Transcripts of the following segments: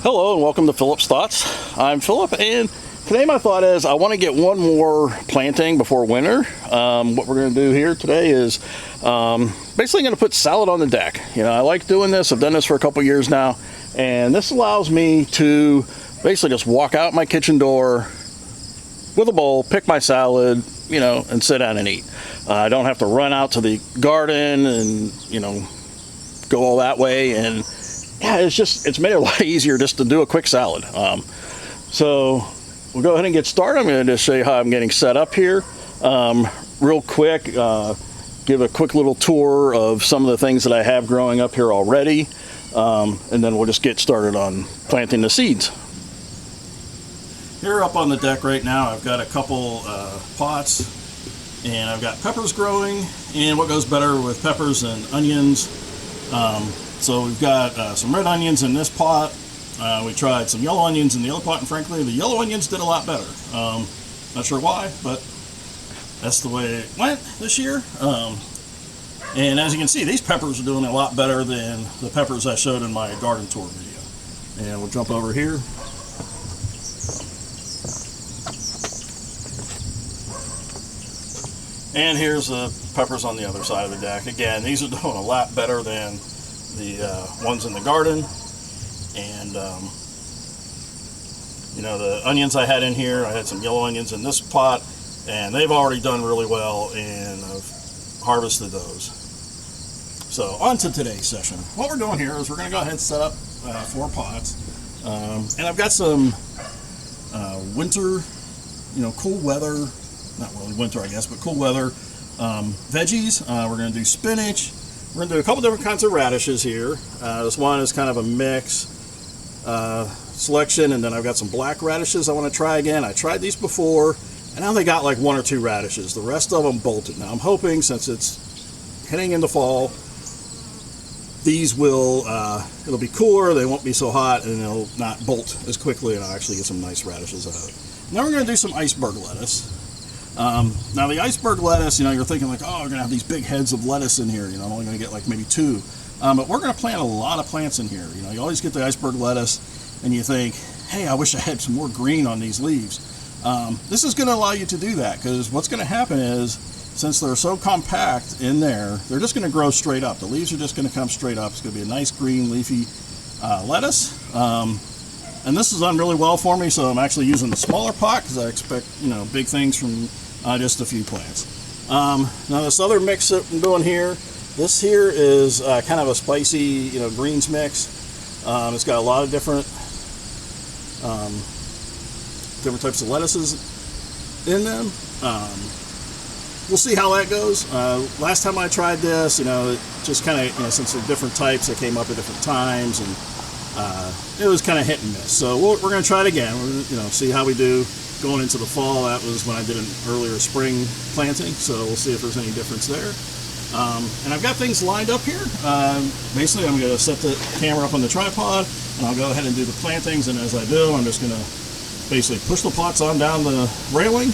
Hello and welcome to Philip's Thoughts. I'm Philip, and today my thought is I want to get one more planting before winter. What we're going to do here today is basically going to put salad on the deck. You know, I like doing this. I've done this for a couple years now, and this allows me to basically just walk out my kitchen door with a bowl, pick my salad, you know, and sit down and eat. I don't have to run out to the garden and, you know, go all that way. And yeah, it's made it a lot easier just to do a quick salad. So we'll go ahead and get started. I'm going to just show you how I'm getting set up here. Real quick, give a quick little tour of some of the things that I have growing up here already. And then we'll just get started on planting the seeds. Here up on the deck right now, I've got a couple pots, and I've got peppers growing. And what goes better with peppers than onions? So we've got some red onions in this pot. We tried some yellow onions in the other pot, and frankly, the yellow onions did a lot better. Not sure why, but that's the way it went this year. And as you can see, these peppers are doing a lot better than the peppers I showed in my garden tour video. And we'll jump over here. And here's the peppers on the other side of the deck. Again, these are doing a lot better than the ones in the garden. And you know, the onions I had in here, I had some yellow onions in this pot, and they've already done really well, and I've harvested those. So on to today's session. What we're doing here is we're going to go ahead and set up 4 pots, and I've got some winter, you know, cool weather, not really winter I guess, but cool weather veggies. We're going to do spinach. We're going to do a couple different kinds of radishes here. This one is kind of a mix selection, and then I've got some black radishes I want to try again. I tried these before, and now they got like 1 or 2 radishes. The rest of them bolted. Now I'm hoping, since it's heading into fall, these will, it'll be cooler, they won't be so hot, and they'll not bolt as quickly, and I'll actually get some nice radishes out of it. Now we're going to do some iceberg lettuce. Now the iceberg lettuce, you know, you're thinking like, oh, we're going to have these big heads of lettuce in here. You know, I'm only going to get like maybe 2. But we're going to plant a lot of plants in here. You know, you always get the iceberg lettuce and you think, hey, I wish I had some more green on these leaves. This is going to allow you to do that, because what's going to happen is, since they're so compact in there, they're just going to grow straight up. The leaves are just going to come straight up. It's going to be a nice green leafy lettuce. And this has done really well for me, so I'm actually using the smaller pot because I expect, you know, big things from just a few plants. Now this other mix that I'm doing here, this here is kind of a spicy, you know, greens mix. It's got a lot of different types of lettuces in them. We'll see how that goes. Last time I tried this, you know, it just kind of, you know, since they're different types, they came up at different times, and it was kind of hit and miss. So we're going to try it again. We're, you know, see how we do going into the fall. That was when I did an earlier spring planting, so we'll see if there's any difference there. And I've got things lined up here. Basically, I'm going to set the camera up on the tripod, and I'll go ahead and do the plantings. And as I do, I'm just going to basically push the pots on down the railing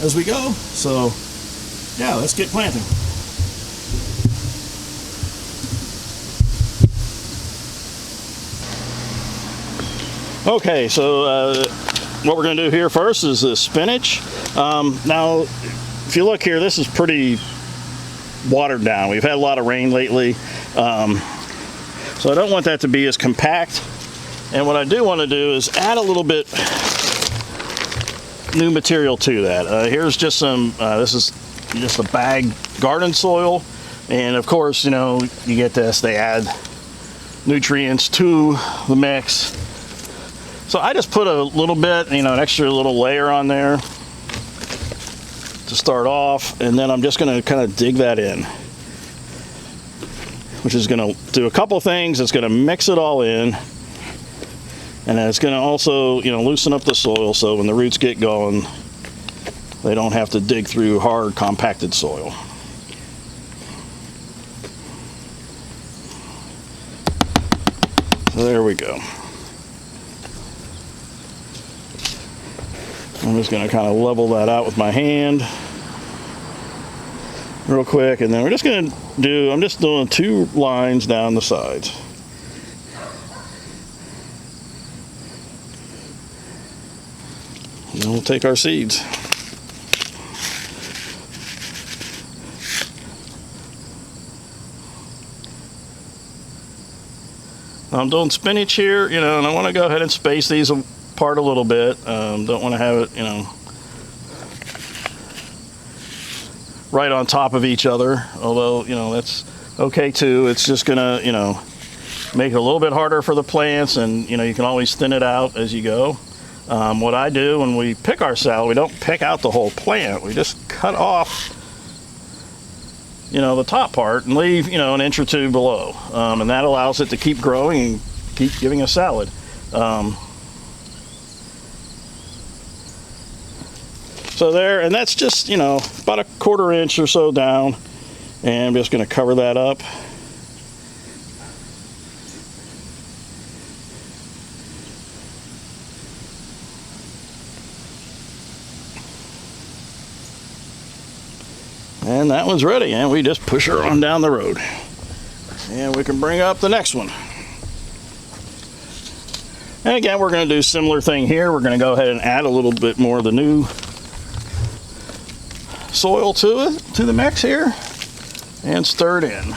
as we go. So yeah, let's get planting. Okay, so what we're going to do here first is the spinach. Now, if you look here, this is pretty watered down. We've had a lot of rain lately, so I don't want that to be as compact. And what I do want to do is add a little bit new material to that. Here's just some, this is just a bag garden soil, and of course, you know, you get this, they add nutrients to the mix. So I just put a little bit, you know, an extra little layer on there to start off, and then I'm just going to kind of dig that in, which is going to do a couple things. It's going to mix it all in, and it's going to also, you know, loosen up the soil, so when the roots get going, they don't have to dig through hard, compacted soil. So there we go. I'm just going to kind of level that out with my hand real quick, and then we're just going to do, I'm just doing 2 lines down the sides. And we'll take our seeds. I'm doing spinach here, and I want to go ahead and space these apart a little bit. Don't want to have it, right on top of each other. Although, that's okay too. It's just gonna, make it a little bit harder for the plants, and you can always thin it out as you go. What I do when we pick our salad, we don't pick out the whole plant. We just cut off, the top part and leave, an inch or two below. And that allows it to keep growing and keep giving us salad. So there, and that's just, about a 1/4 inch or so down. And I'm just going to cover that up. And that one's ready, and we just push her on down the road. And we can bring up the next one. And again, we're going to do a similar thing here. We're going to go ahead and add a little bit more of the new soil to the mix here, and stir it in.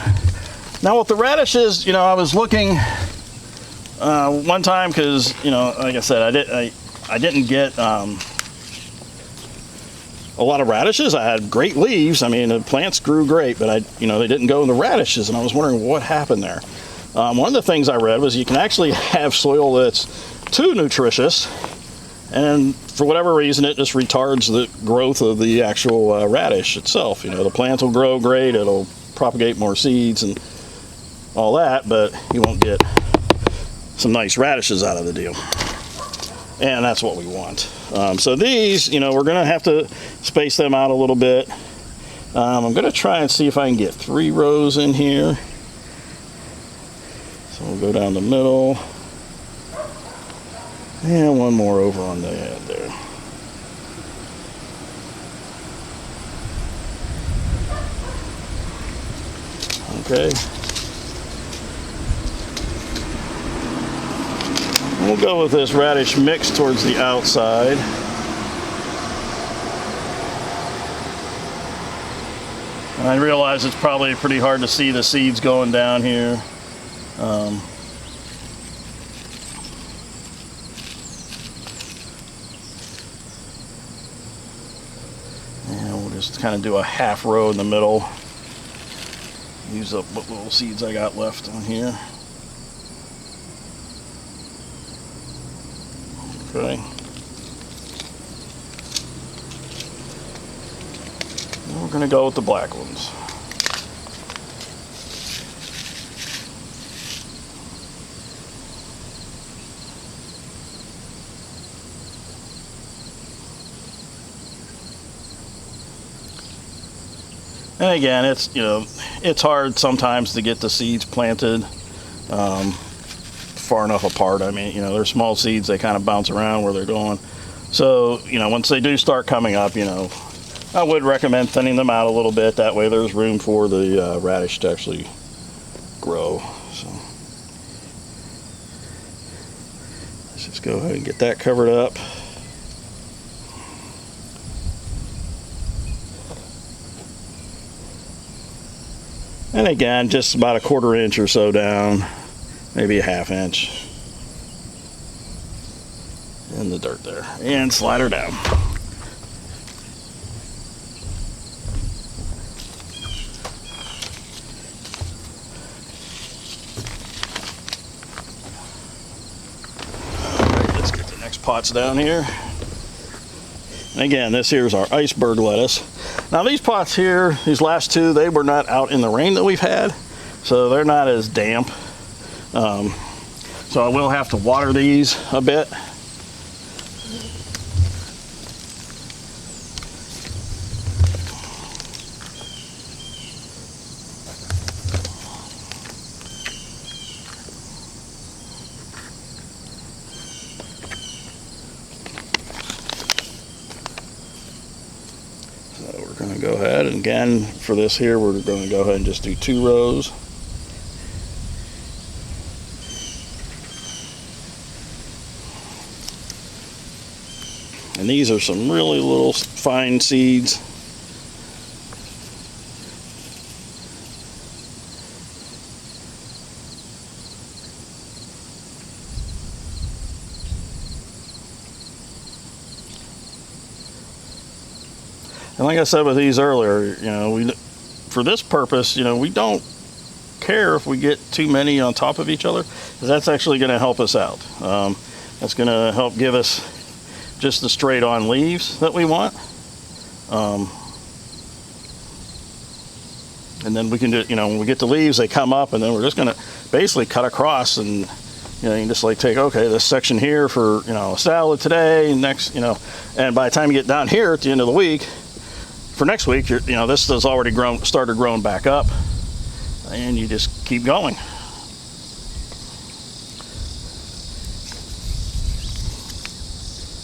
Now with the radishes, I was looking one time because, like I said, I didn't get a lot of radishes. I had great leaves. I mean, the plants grew great, but they didn't go in the radishes, and I was wondering what happened there. One of the things I read was you can actually have soil that's too nutritious, and for whatever reason, it just retards the growth of the actual radish itself. The plant will grow great, it'll propagate more seeds and all that, but you won't get some nice radishes out of the deal. And that's what we want. So these, we're gonna have to space them out a little bit. I'm gonna try and see if I can get 3 rows in here. So we'll go down the middle. And one more over on the end there. Okay. We'll go with this radish mix towards the outside. And I realize it's probably pretty hard to see the seeds going down here. And we'll just kind of do a half row in the middle. Use up what little seeds I got left on here. Okay. And we're going to go with the black ones. And again, it's hard sometimes to get the seeds planted far enough apart. I mean, they're small seeds, they kind of bounce around where they're going. So, once they do start coming up, I would recommend thinning them out a little bit. That way there's room for the radish to actually grow. So let's just go ahead and get that covered up. And again, just about a 1/4 inch or so down, maybe a 1/2 inch in the dirt there, and slide her down. All right, let's get the next pots down here. And again, this here is our iceberg lettuce. Now these pots here, these last two, they were not out in the rain that we've had, so they're not as damp. So I will have to water these a bit. So we're going to go ahead, and again, for this here, we're going to go ahead and just do 2 rows. And these are some really little fine seeds. And like I said with these earlier, for this purpose, we don't care if we get too many on top of each other, because that's actually going to help us out. That's going to help give us just the straight on leaves that we want. And then we can do, when we get the leaves, they come up, and then we're just going to basically cut across, and you can just like take, okay, this section here for, a salad today, and next, and by the time you get down here at the end of the week, for next week, this has already started growing back up, and you just keep going.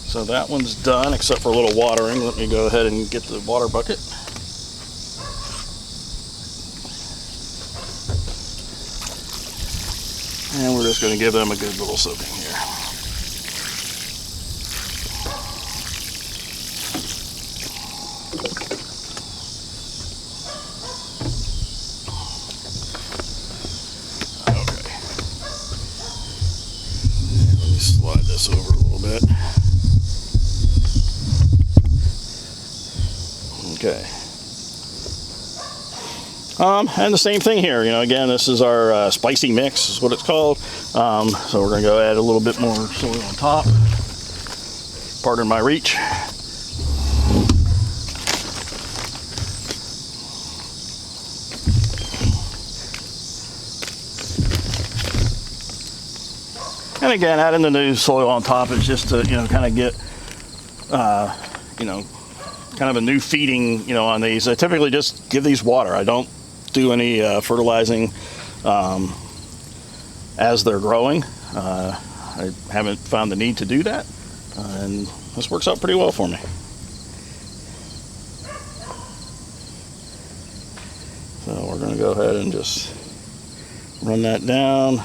So that one's done, except for a little watering. Let me go ahead and get the water bucket. And we're just going to give them a good little soaking here. Slide this over a little bit. Okay. And the same thing here. Again, this is our spicy mix, is what it's called. So we're going to go add a little bit more soil on top. Pardon my reach. And again, adding the new soil on top is just to, kind of get, kind of a new feeding, on these. I typically just give these water. I don't do any fertilizing as they're growing. I haven't found the need to do that, and this works out pretty well for me. So we're going to go ahead and just run that down.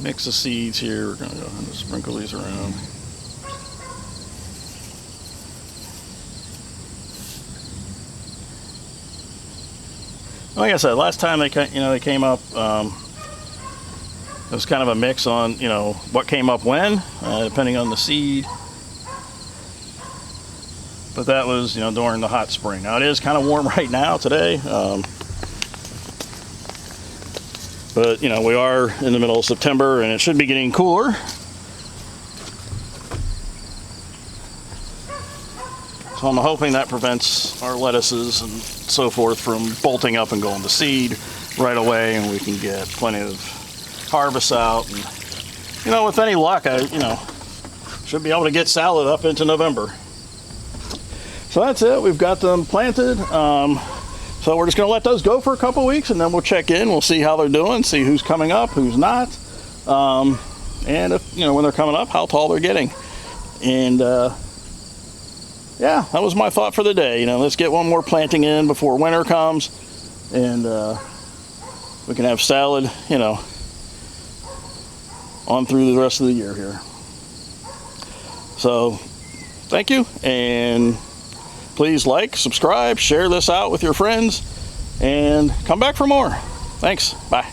Mix of seeds here. We're going to go ahead and sprinkle these around. Like I said, last time they came up, it was kind of a mix on what came up when, depending on the seed. But that was during the hot spring. Now it is kind of warm right now today. But, we are in the middle of September, and it should be getting cooler. So I'm hoping that prevents our lettuces and so forth from bolting up and going to seed right away, and we can get plenty of harvests out. And, with any luck, I, should be able to get salad up into November. So that's it. We've got them planted. So we're just going to let those go for a couple weeks, and then we'll check in. We'll see how they're doing, see who's coming up, who's not, and if when they're coming up, how tall they're getting. And yeah, that was my thought for the day. Let's get one more planting in before winter comes, and we can have salad, on through the rest of the year here. So thank you, and please like, subscribe, share this out with your friends, and come back for more. Thanks. Bye.